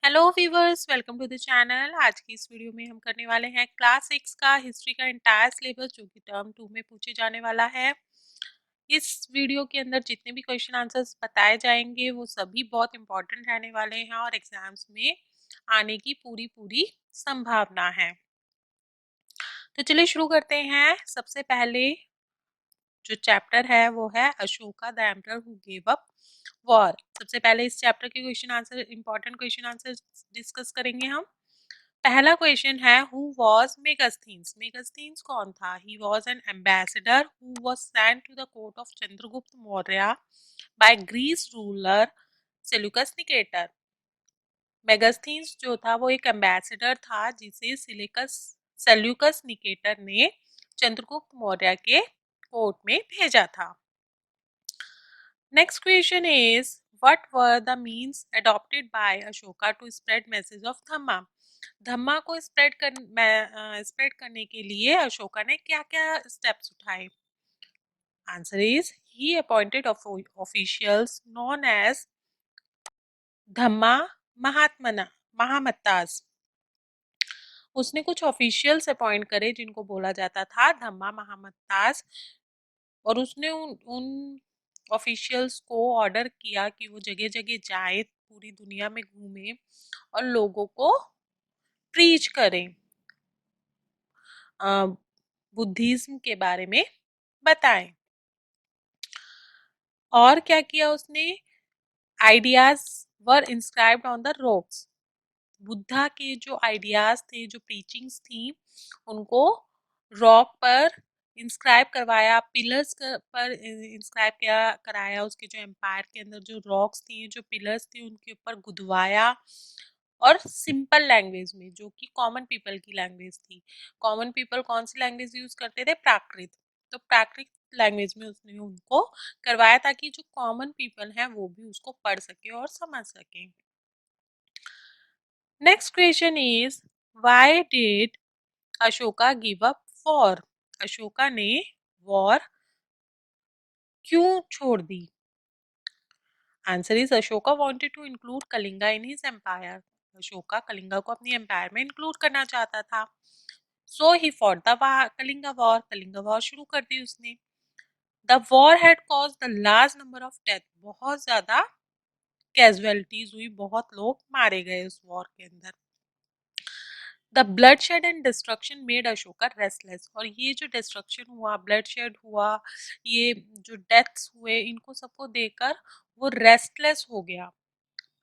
Hello viewers, welcome to the channel. आज की इस वीडियो में हम करने वाले हैं क्लास 6 का हिस्ट्री का एंटायर सिलेबस जो कि टर्म 2 में पूछे जाने वाला है। इस वीडियो के अंदर जितने भी क्वेश्चन आंसर्स बताए जाएंगे वो सभी बहुत इंपॉर्टेंट रहने वाले हैं और एग्जाम्स में आने की पूरी पूरी संभावना है। तो चलिए शुरू करते हैं। सबसे पहले जो चैप्टर है वो है Ashoka the emperor who gave up war. सबसे पहले इस चैप्टर के question answer, important question answer discuss करेंगे हम। पहला क्वेश्चन है हु वॉज मेगास्थीन्स। मेगास्थीन्स कौन था? He was an ambassador who was sent to the court of Chandragupta Maurya by Greece ruler Seleucus Nicator. Megasthenes जो था वो एक एम्बेसडर था जिसे सेल्यूकस निकेटर ने चंद्रगुप्त मौर्य के कोर्ट में भेजा था। Next question is, what were the means adopted by Ashoka to spread message of Dhamma? धम्मा को स्प्रेड करने के लिए अशोका ने क्या क्या स्टेप्स उठाए? Answer is he appointed officials known as dhamma mahamattas. उसने कुछ ऑफिशियल्स अपॉइंट करे जिनको बोला जाता था धम्मा महामत्तास, और उसने उन ऑफिशियल्स को ऑर्डर किया कि वो जगह जगह जाए, पूरी दुनिया में घूमे और लोगों को प्रीच करें, बुद्धिज्म के बारे में बताएं। और क्या किया उसने? Ideas were inscribed on the rocks. Buddha के जो आइडियाज थे, जो प्रीचिंग्स थी, उनको रॉक पर इंस्क्राइब करवाया, पिलर्स पर इंस्क्राइब किया कराया। उसके जो एम्पायर के अंदर जो रॉक्स थी, जो पिलर्स थी, उनके ऊपर गुदवाया और सिंपल लैंग्वेज में, जो कि कॉमन पीपल की लैंग्वेज थी। कॉमन पीपल कौन सी लैंग्वेज यूज करते थे? प्राकृत। तो प्राकृत लैंग्वेज में उसने उनको करवाया ताकि जो कॉमन पीपल हैं वो भी उसको पढ़ सके और समझ सके। Next question is, why did Ashoka give up war? Ashoka ने वॉर क्यों छोड़ दी? Answer is Ashoka wanted to include Kalinga in his empire. Ashoka Kalinga को अपनी एम्पायर में इंक्लूड करना चाहता था। So he fought the Kalinga war. Kalinga war शुरू कर दी उसने। The war had caused the large number of death. बहुत ज्यादा कैजुअलिटीज हुई, बहुत लोग मारे गए उस वॉर के अंदर। The bloodshed and destruction made Ashoka restless. और ये जो डिस्ट्रक्शन हुआ, ब्लडशेड हुआ, ये जो डेथ्स हुए, इनको सबको देखकर वो रेस्टलेस हो गया,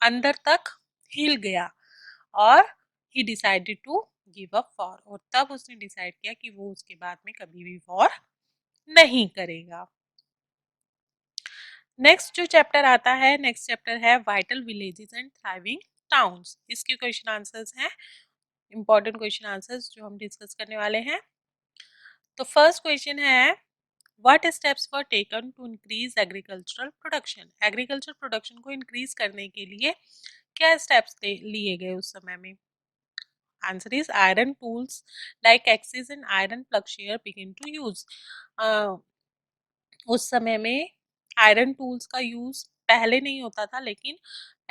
अंदर तक हिल गया, और he decided to give up war. और तब उसने डिसाइड किया कि वो उसके बाद में कभी भी वॉर नहीं करेगा। नेक्स्ट जो चैप्टर आता है, नेक्स्ट चैप्टर है vital villages and thriving towns. इसके क्वेश्चन आंसर्स हैं, इंपॉर्टेंट क्वेश्चन आंसर्स जो हम डिस्कस करने वाले हैं। तो फर्स्ट क्वेश्चन है, what steps were taken to increase agricultural production? Agriculture production को इंक्रीज करने के लिए क्या स्टेप्स लिए गए उस समय में? Answer is iron tools like axes and iron ploughshare begin to use. उस समय में आयरन टूल्स का यूज पहले नहीं होता था, लेकिन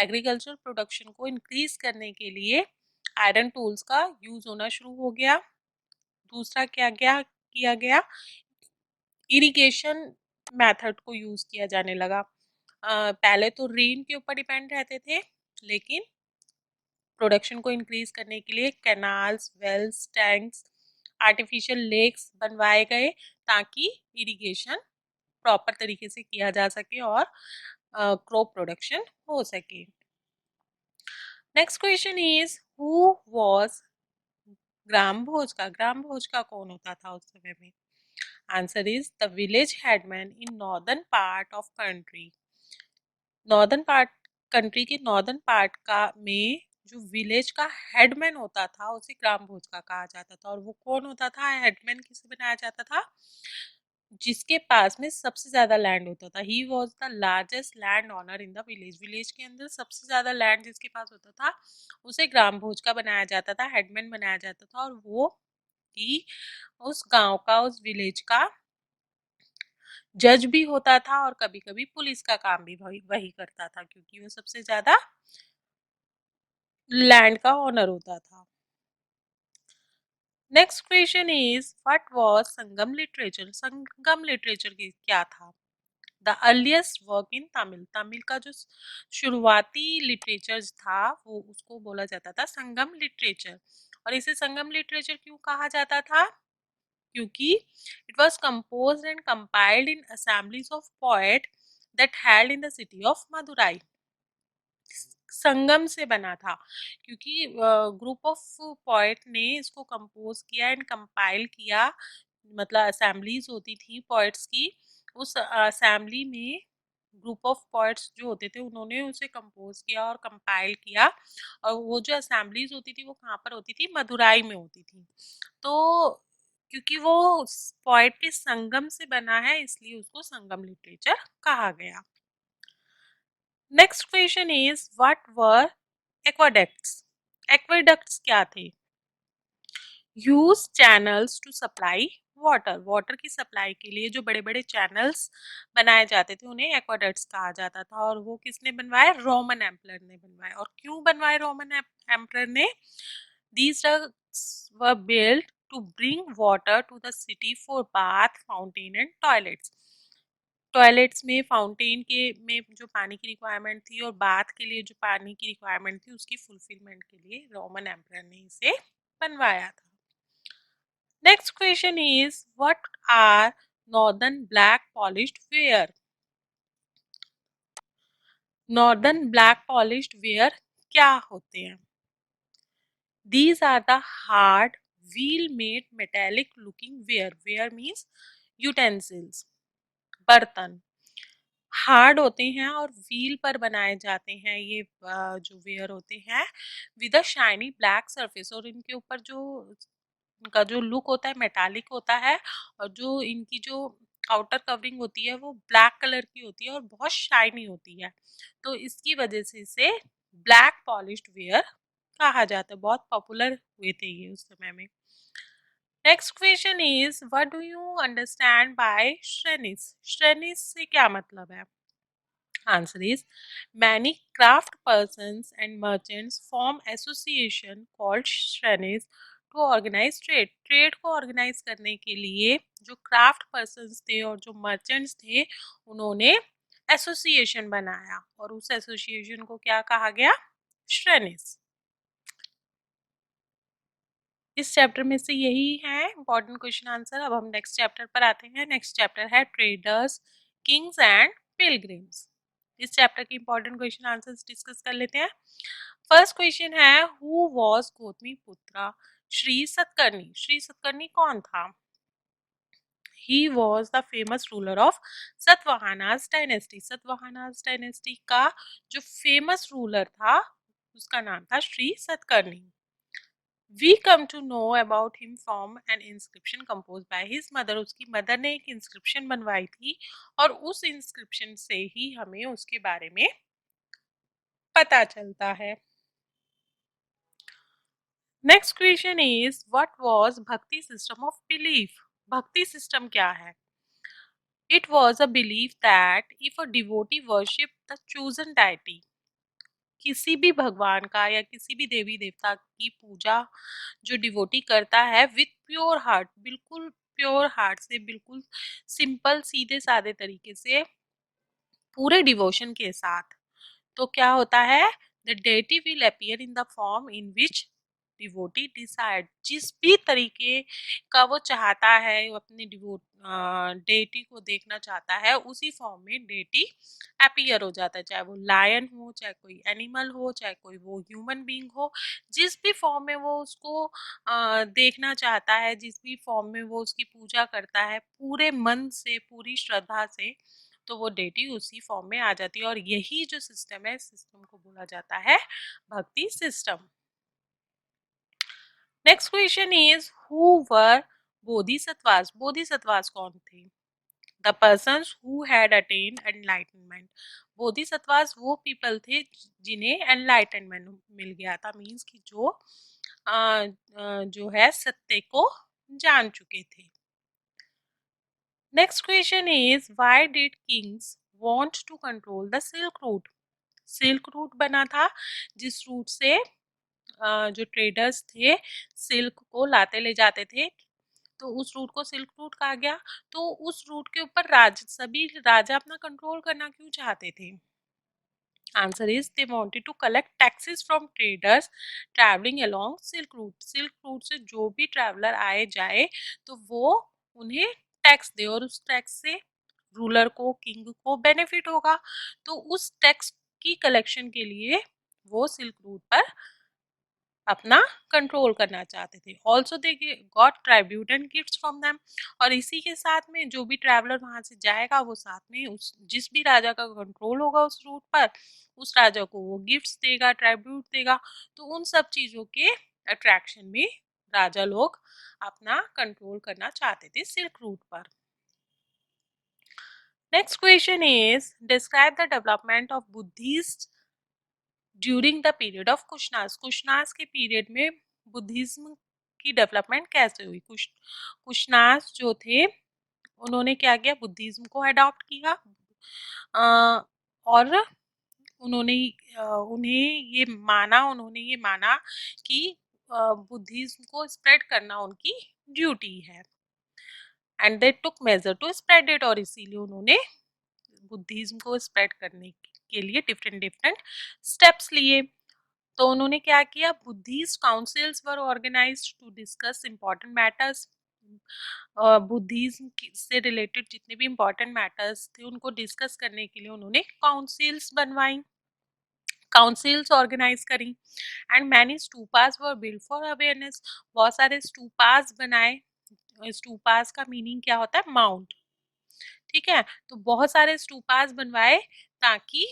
एग्रीकल्चर प्रोडक्शन को इंक्रीज करने के लिए आयरन टूल्स का यूज होना शुरू हो गया। दूसरा क्या किया गया? इरिगेशन मेथड को यूज किया जाने लगा। पहले तो रेन के ऊपर डिपेंड रहते थे, लेकिन प्रोडक्शन को इंक्रीज करने के लिए canals, wells, tanks, artificial lakes बनवाए गए ताकि इरिगेशन प्रॉपर तरीके से किया जा सके और क्रॉप प्रोडक्शन हो सके। Next question is, who was gram bhoj का? ग्राम भोज का कौन होता था उस समय में? Answer is the village headman in northern part of country. Northern part, country के नॉर्दर्न पार्ट का में जो विलेज का हेडमैन होता था उसे ग्राम भोज का कहा जाता था। और वो कौन होता था? हेडमैन किसे बनाया जाता था? जिसके पास में सबसे ज्यादा लैंड होता था। He was the largest land owner in the village. Village के अंदर सबसे ज्यादा लैंड जिसके पास होता था उसे ग्राम भोज का बनाया जाता था, हेडमैन बनाया जाता था। और वो ही उस गांव का, उस विलेज का जज भी होता था और कभी कभी पुलिस का काम भी वही करता था, क्योंकि वो सबसे ज्यादा लैंड का ऑनर होता था। Next question is what was Sangam literature? Sangam literature क्या था? The earliest work in Tamil, Tamil का जो शुरुआती लिटरेचर था वो उसको बोला जाता था संगम लिटरेचर। और इसे संगम लिटरेचर क्यों कहा जाता था? क्योंकि it was composed and compiled in assemblies of poet that held in the city of Madurai. Sangam से बना था क्योंकि ग्रुप ऑफ पोएट ने इसको कंपोज किया एंड कंपाइल किया, मतलब असेंबलीज होती थी पोएट्स की, उस असेंबली में ग्रुप ऑफ पोएट्स जो होते थे उन्होंने उसे कंपोज किया और कंपाइल किया। और वो जो असेंबलीज होती थी वो कहाँ पर होती थी? मदुराई में होती थी। तो क्योंकि वो पोएट के संगम से बना है इसलिए उसको संगम लिटरेचर कहा गया। Next question is what were aqueducts? Aqueducts क्या थे? Use channels to supply water, water की सप्लाई के लिए जो बड़े बड़े चैनल्स बनाए जाते थे उन्हें एक्वाडक्ट्स कहा जाता था। और वो किसने बनवाए? रोमन एम्परर ने बनवाए। और क्यों बनवाए रोमन एम्परर ने? These ducts were built to bring water to the city for bath, fountain and toilets. Toilets में, फाउंटेन के में जो पानी की रिक्वायरमेंट थी और बाथ के लिए जो पानी की रिक्वायरमेंट थी उसकी फुलफिलमेंट के लिए रोमन एम्परर ने इसे बनवाया था। Next question is what are northern black polished ware? Northern black polished ware क्या होते हैं? These are the hard wheel made metallic looking ware. Ware means utensils, बर्तन हार्ड होते हैं और व्हील पर बनाए जाते हैं। ये जो वेयर होते हैं with a shiny black surface, और इनके ऊपर जो इनका जो लुक होता है मेटालिक होता है। और जो इनकी जो आउटर कवरिंग होती है वो ब्लैक कलर की होती है और बहुत शाइनी होती है। तो इसकी वजह से इसे ब्लैक पॉलिश्ड वेयर कहा जाता है। बहुत पॉपुलर हुए थे ये उस समय में। Next question is what do you understand by shrenis? Shrenis से क्या मतलब है? Answer is many craft persons and merchants form association called shranis to organize trade. Trade को ऑर्गेनाइज करने के लिए जो क्राफ्ट पर्सन्स थे और जो मर्चेंट्स थे उन्होंने एसोसिएशन बनाया और उस एसोसिएशन को क्या कहा गया? श्रेनिस। इस चैप्टर में से यही है इंपॉर्टेंट क्वेश्चन आंसर। अब हम नेक्स्ट चैप्टर पर आते हैं। नेक्स्ट चैप्टर है ट्रेडर्स, किंग्स एंड पिलग्रिम्स। इस चैप्टर के इंपॉर्टेंट क्वेश्चन आंसर्स डिस्कस कर लेते हैं। फर्स्ट क्वेश्चन है who was Gautamiputra Shri Satakarni? Shri Satakarni कौन था? He was the famous ruler of Satavahanas dynasty. Satavahanas dynasty का जो फेमस रूलर था उसका नाम था Shri Satakarni. We come to know about him from an inscription composed by his mother. उसकी मदर ने एक इंस्क्रिप्शन बनवाई थी और उस इंस्क्रिप्शन से ही हमें उसके बारे में पता चलता है। Next question is what was भक्ति सिस्टम ऑफ बिलीफ? भक्ति सिस्टम क्या है? It was a belief that if a devotee worship the chosen deity, किसी भी भगवान का या किसी भी देवी देवता की पूजा जो डिवोटी करता है विथ प्योर हार्ट, बिल्कुल प्योर हार्ट से, बिल्कुल सिंपल सीधे सादे तरीके से, पूरे डिवोशन के साथ, तो क्या होता है? The deity will appear in the form in which devotee decide. जिस भी तरीके का वो चाहता है, वो अपने डेटी को देखना चाहता है, उसी फॉर्म में डेटी अपीयर हो जाता है। चाहे वो लायन हो, चाहे कोई एनिमल हो, चाहे कोई वो ह्यूमन बीइंग हो, जिस भी फॉर्म में वो उसको देखना चाहता है, जिस भी फॉर्म में वो उसकी पूजा करता है पूरे मन से, पूरी श्रद्धा से, तो वो डेटी उसी फॉर्म में आ जाती है। और यही जो सिस्टम है, सिस्टम को बोला जाता है bhakti system. Next question is who were Bodhisattvas? Bodhisattvas कौन थे? The persons who had attend enlightenment. Bodhisattvas वो पीपल थे जिन्हें एनलाइटनमेंट मिल गया था, मीन्स कि जो है सत्य को जान चुके थे। Next question is why did kings want to control the silk route? Silk route बना था जिस रूट से जो ट्रेडर्स थे सिल्क को लाते ले जाते थे, तो उस रूट को सिल्क रूट कहा गया। तो उस रूट के ऊपर सभी राजा अपना कंट्रोल करना क्यों चाहते थे? Answer is they wanted to collect taxes from traders travelling along silk route. Silk route से जो भी ट्रैवलर आए जाए तो वो उन्हें टैक्स दे, और उस टैक्स से रूलर को, किंग को बेनिफिट होगा। तो उस टैक्स की कलेक्शन के लिए वो सिल्क रूट पर अपना कंट्रोल करना चाहते थे। Also they got tribute and gifts from them, और इसी के साथ में जो भी ट्रैवलर वहां से जाएगा वो साथ में उस जिस भी राजा का कंट्रोल होगा उस रूट पर, उस राजा को वो गिफ्ट्स देगा, ट्राइब्यूट देगा। तो उन सब चीजों के अट्रैक्शन में राजा लोग अपना कंट्रोल करना चाहते थे सिल्क रूट पर। Next question is describe the development of Buddhist during the period of Kushanas. Kushanas के पीरियड में बुद्धिज्म की डेवलपमेंट कैसे हुई? कुशनास जो थे उन्होंने क्या किया, बुद्धिज्म को अडॉप्ट किया, और उन्होंने उन्होंने ये माना कि बुद्धिज्म को स्प्रेड करना उनकी ड्यूटी है, and they took measure to spread it, और इसीलिए उन्होंने बुद्धिज्म को स्प्रेड करने के लिए डिफरेंट डिफरेंट स्टेप्स लिए। तो उन्होंने क्या किया, Buddhist councils were organised to discuss important matters. Buddhism से रिलेटेड जितने भी इम्पोर्टेंट मैटर्स थे उनको डिस्कस करने के लिए उन्होंने काउंसिल्स बनवाई, काउंसिल्स ऑर्गेनाइज करी। And many stupas were build for awareness. बहुत सारे स्टूपास बनाए। स्टूपास का मीनिंग क्या होता है? माउंट। ठीक है, तो बहुत सारे स्टूपास बनवाए ताकि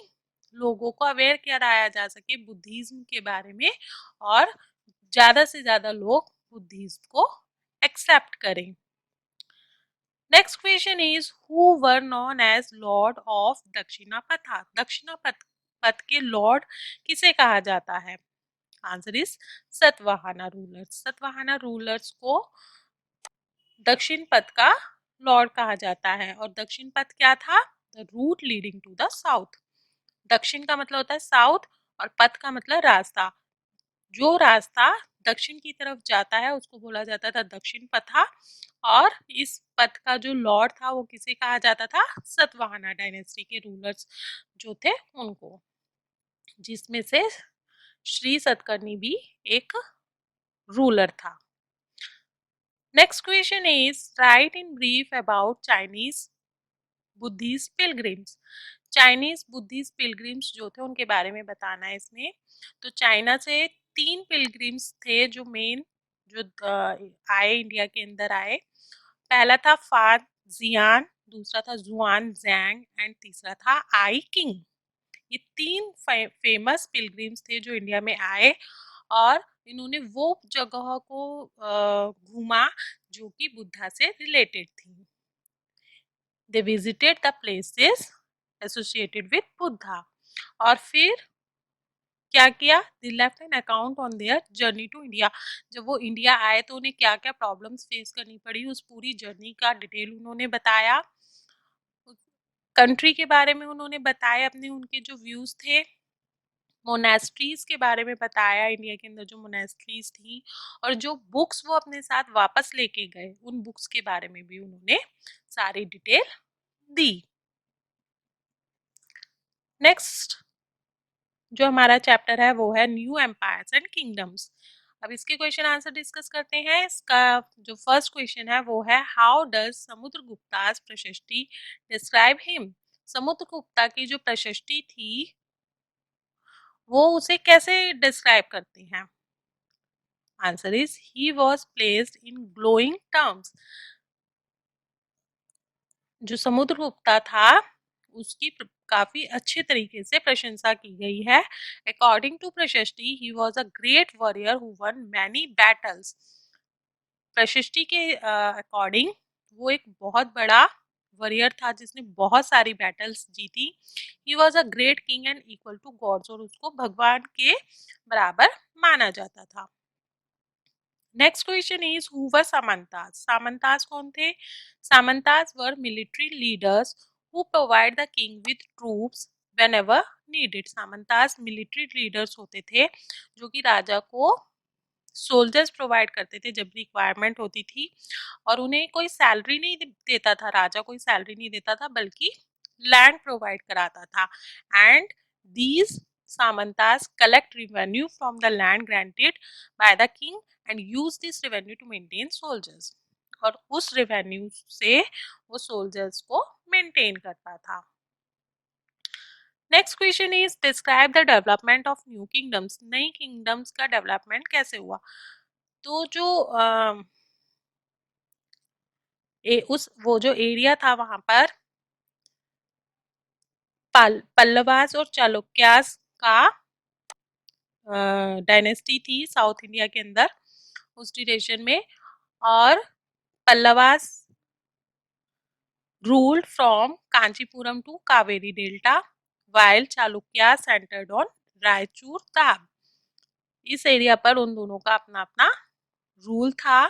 लोगों को अवेयर कराया जा सके बुद्धिज्म के बारे में, और ज्यादा से ज्यादा लोग बुद्धिज्म को एक्सेप्ट करें। Next question is who were known as lord of Dakshinapatha. Dakshinapatha के लॉर्ड किसे कहा जाता है? Answer is Satavahana rulers. Satavahana rulers को दक्षिण पथ का लॉर्ड कहा जाता है। और दक्षिण पथ क्या था? The route leading to the south. दक्षिण का मतलब होता है साउथ, और पथ का मतलब रास्ता। जो रास्ता दक्षिण की तरफ जाता है उसको बोला जाता था दक्षिण पथा, और इस पथ का जो लॉर्ड था वो किसे कहा जाता था? सतवाहना डायनेस्टी के रूलर्स जो थे उनको, जिसमें से श्री सतकर्णी भी एक रूलर था। Next question is right in brief about Chinese Buddhist pilgrims. Chinese Buddhist pilgrims जो थे उनके बारे में बताना है इसमें। तो चाइना से 3 पिलग्रिम्स थे जो मेन, जो आए इंडिया के अंदर आए। पहला था फाद जियान, दूसरा था जुआन जैंग, एंड तीसरा था आई किंग। ये 3 फेमस पिलग्रिम्स थे जो इंडिया में आए, और इन्होंने वो जगह को घूमा जो कि बुद्धा से रिलेटेड थी। They visited the places associated with Buddha, और फिर क्या किया? They left an account on their journey to India. जब वो इंडिया आए तो उन्हें क्या क्या प्रॉब्लम्स फेस करनी पड़ी उस पूरी जर्नी का डिटेल उन्होंने बताया। कंट्री के बारे में उन्होंने बताया, अपने उनके जो व्यूज थे। मोनेस्ट्रीज के बारे में बताया, इंडिया के अंदर जो मोनेस्ट्रीज थी, और जो बुक्स वो अपने साथ वापस लेके गए उन बुक्स के बारे में भी उन्होंने सारी डिटेल दी। नेक्स्ट जो हमारा चैप्टर है वो है न्यू एम्पायर्स एंड किंगडम्स। अब इसके क्वेश्चन आंसर डिस्कस करते हैं। इसका जो फर्स्ट क्वेश्चन है वो है हाउ डज समुद्रगुप्ता's प्रशस्ति डिस्क्राइब हिम। समुद्रगुप्ता की जो प्रशस्ति थी वो उसे कैसे डिस्क्राइब करते हैं? Answer is he was placed in glowing terms. जो समुद्रगुप्ता था उसकी काफी अच्छे तरीके से प्रशंसा की गई है। अकॉर्डिंग टू प्रशस्ति ही was a great warrior who one many battles. प्रशस्ति के अकॉर्डिंग वो एक बहुत बड़ा वॉरियर था जिसने बहुत सारी बैटल्स जीती। He was a great king and equal to gods, और उसको भगवान के बराबर माना जाता था। Next question is who were samantas. Samantas कौन थे? Samantas were military leaders who provide the king with troops whenever needed. Samantas military leaders होते थे जो कि राजा को सोल्जर्स प्रोवाइड करते थे जब रिक्वायरमेंट होती थी, और उन्हें कोई सैलरी नहीं देता था, राजा कोई सैलरी नहीं देता था, बल्कि लैंड प्रोवाइड कराता था. And these samantas collect revenue from the land granted by the king and use this revenue to maintain soldiers. और उस रेवेन्यू से वो सोल्जर्स को मेंटेन करता था. Next question is describe the development of new kingdoms. नई किंगडम्स का development कैसे हुआ. तो जो वो जो एरिया था वहां पर पल्लवास और चालुक्यास का डायनेस्टी थी साउथ इंडिया के अंदर उस ड्यूरेशन में, और Pallavas ruled from Kanchipuram to Kaveri Delta, while Chalukya centered on Raichur Tab. इस एरिया पर उन दोनों का अपना अपना रूल था,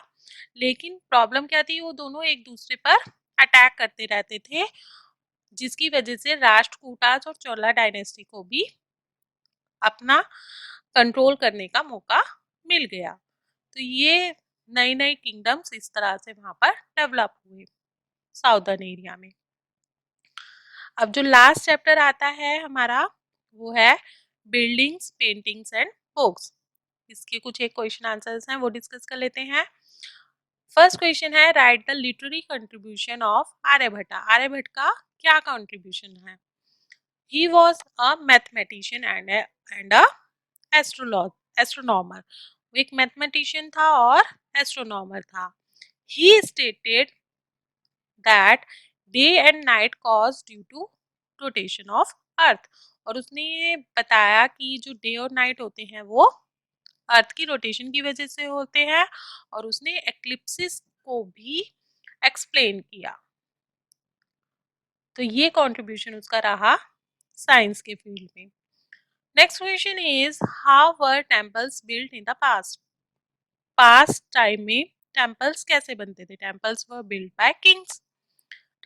लेकिन प्रॉब्लम क्या थी, वो दोनों एक दूसरे पर अटैक करते रहते थे, जिसकी वजह से राष्ट्रकूटास और चोला डायनेस्टी को भी अपना कंट्रोल करने का मौका मिल गया. तो ये नई नई किंगडम्स इस तरह से वहां पर डेवलप हुए साउदर्न एरिया में. अब जो लास्ट चैप्टर आता है हमारा वो है बिल्डिंग्स, पेंटिंग्स एंड बुक्स. इसके कुछ एक क्वेश्चन आंसर्स हैं, वो डिस्कस कर लेते हैं. फर्स्ट क्वेश्चन है write the literary contribution of Aryabhata. Aryabhata का क्या कंट्रीब्यूशन है. He was a mathematician and a astronomer. वो एक मैथमेटिशियन था और एस्ट्रोनॉमर था. He stated that day and night caused due to rotation of earth. और उसने ये बताया कि जो डे और नाइट होते हैं वो अर्थ की रोटेशन की वजह से होते हैं, और उसने एक्लिप्सिस को भी एक्सप्लेन किया. तो ये कंट्रीब्यूशन उसका रहा साइंस के फील्ड में. Next question is how were temples built in the past. Past time में टेम्पल्स कैसे बनते थे. Temples were built by kings.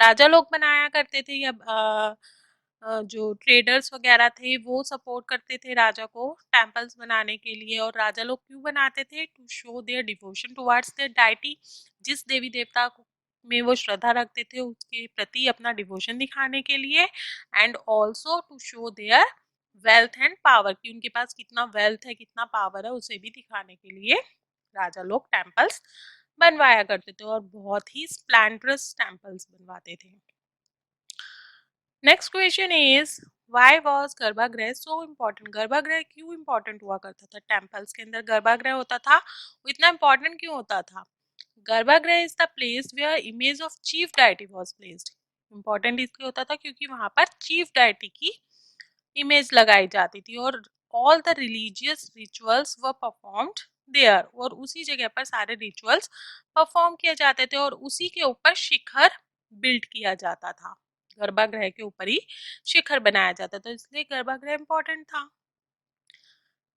राजा लोग बनाया करते थे, या जो ट्रेडर्स वगैरह थे वो सपोर्ट करते थे राजा को टेम्पल्स बनाने के लिए. और राजा लोग क्यों बनाते थे. To show their devotion towards their deity. जिस देवी देवता में वो श्रद्धा रखते थे उसके प्रति अपना डिवोशन दिखाने के लिए, and also to show their wealth and power, कि उनके पास कितना वेल्थ है कितना पावर है उसे भी दिखाने के लिए राजा लोग टेम्पल्स बनवाया करते थे, और बहुत ही स्प्लेंडरस टेम्पल्स बनवाते थे. Next question is why was गर्भगृह सो इम्पोर्टेंट. गर्भगृह क्यों इम्पोर्टेंट हुआ करता था. टेम्पल्स के अंदर गर्भगृह होता था, वो इतना इम्पोर्टेंट क्यों होता था. Garbhagriha is the place where image of chief deity was placed. Important इसलिए होता था क्योंकि वहां पर चीफ डाइटी की इमेज लगाई जाती थी, और all the religious rituals were performed there. और उसी जगह पर सारे रिचुअल्स परफॉर्म किए जाते थे, और उसी के ऊपर शिखर बिल्ड किया जाता था. गर्भगृह के ऊपर ही शिखर बनाया जाता था, इसलिए गर्भगृह इंपॉर्टेंट था.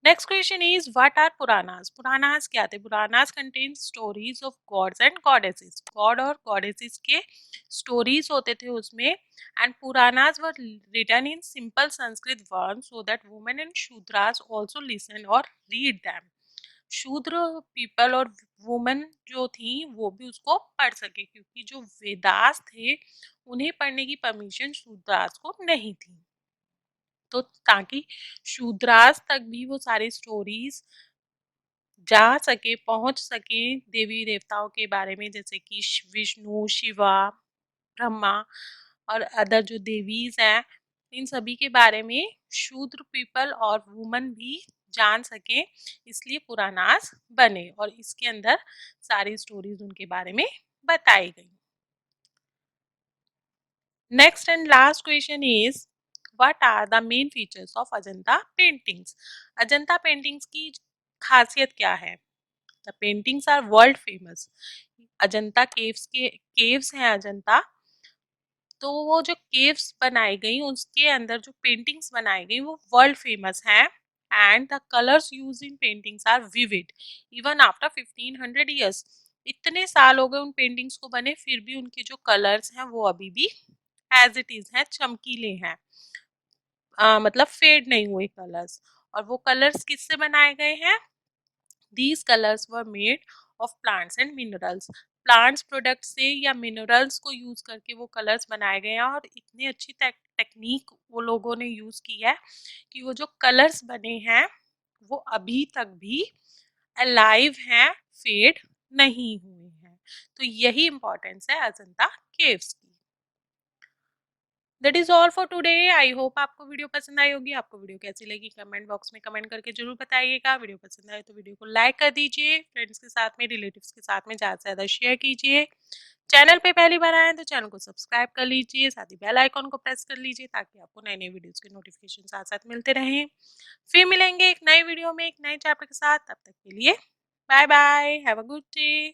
Next question is what are Puranas. Puranas क्या थे. Puranas contain stories of gods and goddesses. God और गॉडेसेस के स्टोरीज होते थे उसमें, and Puranas were written in simple Sanskrit word so that women and Shudras also listen और रीड देम. शूद्र पीपल और वुमेन जो थी वो भी उसको पढ़ सके, क्योंकि जो वेदास थे उन्हें पढ़ने की परमिशन शूद्रास को नहीं थी. तो ताकि शूद्रास तक भी वो सारी स्टोरीज जा सके, पहुंच सके देवी देवताओं के बारे में, जैसे कि विष्णु, शिवा, ब्रह्मा और अदर जो देवीज हैं, इन सभी के बारे में शूद्र पीपल और वुमन भी जान सके, इसलिए पुराणास बने और इसके अंदर सारी स्टोरीज उनके बारे में बताई गई. Next and last question is what are the main features of Ajanta paintings. Ajanta paintings की खासियत क्या है. The paintings are world famous. Ajanta caves हैं अजंता, तो वो जो केव्स बनाई गई उसके अंदर जो पेंटिंग्स बनाई गई वो वर्ल्ड फेमस हैं, and the colours use in paintings are vivid even after 1500 years. इतने साल हो गए उन पेंटिंग्स को बने, फिर भी उनके जो कलर्स हैं वो अभी भी एज इट इज हैं, चमकीले हैं. मतलब फेड नहीं हुए कलर्स। और वो कलर्स किससे बनाए गए हैं? These colors were made of plants and minerals. Plants product से या मिनरल्स को यूज करके वो कलर्स बनाए गए हैं, और इतनी अच्छी टेक्निक वो लोगों ने यूज की है कि वो जो कलर्स बने हैं वो अभी तक भी अलाइव हैं, फेड नहीं हुए हैं। तो यही इंपॉर्टेंस है अजंता केव्स की। That is all for today. I hope आपको वीडियो पसंद आई होगी। आपको वीडियो कैसी लगी कमेंट बॉक्स में कमेंट करके जरूर बताइएगा। वीडियो पसंद आए तो वीडियो को लाइक कर दीजिए, फ्रेंड्स के साथ में, रिलेटिव्स के साथ में ज़्यादा से ज़्यादा शेयर कीजिए। चैनल पे पहली बार आए तो चैनल को सब्सक्राइब कर लीजिए, साथ ही बेल आइकॉन को प्रेस कर लीजिए ताकि आपको नए नए वीडियोस के नोटिफिकेशन साथ साथ मिलते रहें। फिर मिलेंगे एक नए वीडियो में एक नए चैप्टर के साथ। तब तक के लिए bye bye, have a good day.